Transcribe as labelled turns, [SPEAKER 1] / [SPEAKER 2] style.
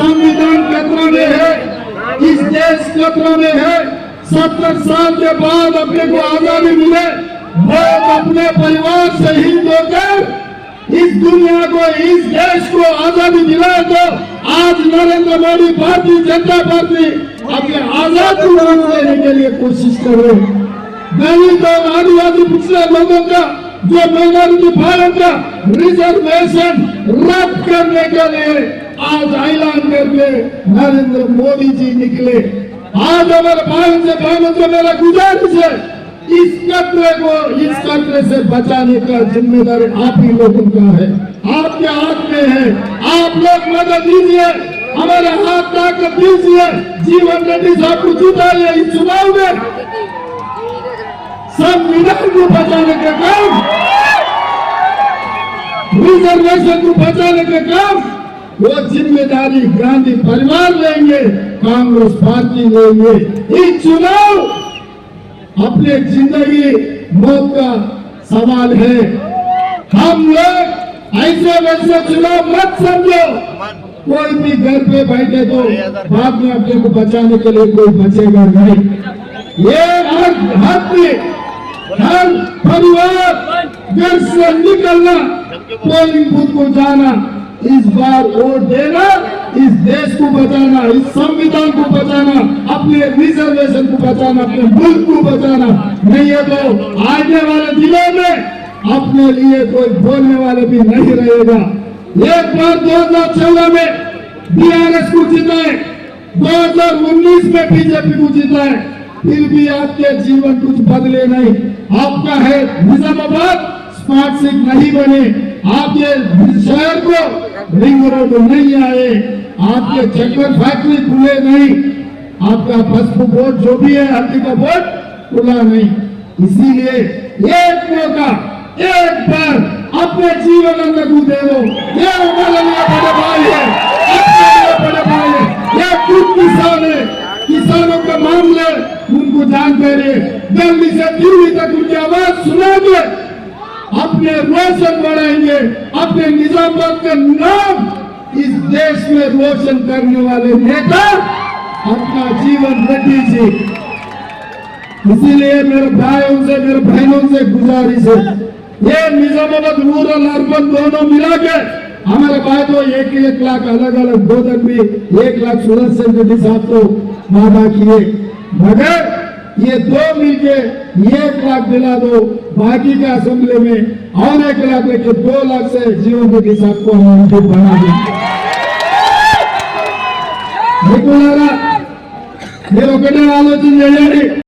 [SPEAKER 1] संविधान खतरा में है, इस देश खतरा में है। 70 साल के बाद अपने को आजादी मिले, लोग अपने परिवार शहीद होकर इस दुनिया को, इस देश को आजादी दिलाए, तो आज नरेंद्र मोदी भारतीय जनता पार्टी अपने आजाद चुनाव लेने के लिए कोशिश कर रहे हैं। दलित और आदिवासी पिछड़े लोगों का, जो माइनॉरिटी भाइयों का रिजर्वेशन रद्द करने के लिए आज ऐलान करके नरेंद्र मोदी जी निकले। आज हमारे भाइयों से मेरा गुजारिश है, इस खतरे को, इस खतरे से बचाने का जिम्मेदारी आप ही लोगों का है, आपके हाथ में है। आप लोग मदद दीजिए, हमारे हाथ ताकत दीजिए, जीवन रेड्डी साहब को जिताइए इस चुनाव में। संविधान को बचाने का काम, रिजर्वेशन को बचाने का काम, वो जिम्मेदारी गांधी परिवार लेंगे, कांग्रेस पार्टी लेंगे। ये चुनाव अपने जिंदगी मौत का सवाल है। हम लोग ऐसे वैसे चुनाव मत समझो। कोई भी घर पे बैठे तो बाद में अपने को बचाने के लिए कोई बचेगा नहीं। ये हर परिवार घर से निकलना, पोलिंग बूथ को जाना, इस बार वोट देना, इस देश को बचाना, इस संविधान को बचाना, अपने रिजर्वेशन को बचाना, अपने मुल्क को बचाना। नहीं है तो आने वाले दिनों में अपने लिए कोई बोलने वाले भी नहीं रहेगा। एक बार 2014 में बीआरएस को जिताए, 2019 में बीजेपी को जिताए, फिर भी आपके जीवन कुछ बदले नहीं। आपका है निजामाबाद स्मार्ट सिटी नहीं बने, आपके शहर को रिंग रोड नहीं आए, आपके चक्कर फैक्ट्री खुले नहीं, आपका पशु बोर्ड जो भी है हल्दी का बोर्ड खुला नहीं। इसीलिए एक मौका, एक बार अपने जीवन अंदर को दे दो। ये हमारे लिए बड़े भाई है, अपने लिए बड़े भाई है। ये खुद किसान है, किसानों का मामले उनको जानकारी है। दिल्ली से दिल्ली तक उनकी आवाज सुनाएंगे, अपने रोशन बढ़ाएंगे, अपने निजामाबाद का नाम इस देश में रोशन करने वाले नेता अपना जीवन रेड्डी जी। इसीलिए मेरे भाइयों से, मेरे बहनों से गुजारिश है, ये निजामाबाद रूरल अर्बन दोनों मिला के हमारे भाई तो 1 लाख अलग अलग गोदन भी 1 लाख सूरज सिंह रेड्डी साहब तो वादा किए, मगर ये दो मिलके 1 लाख दिला दो, बाकी के असेंबली में और 1 लाख लेके 2 लाख से जीवन रेड्डी साहब को हम बना देंगे। మీరు ఒకటే ఆలోచన చేయండి।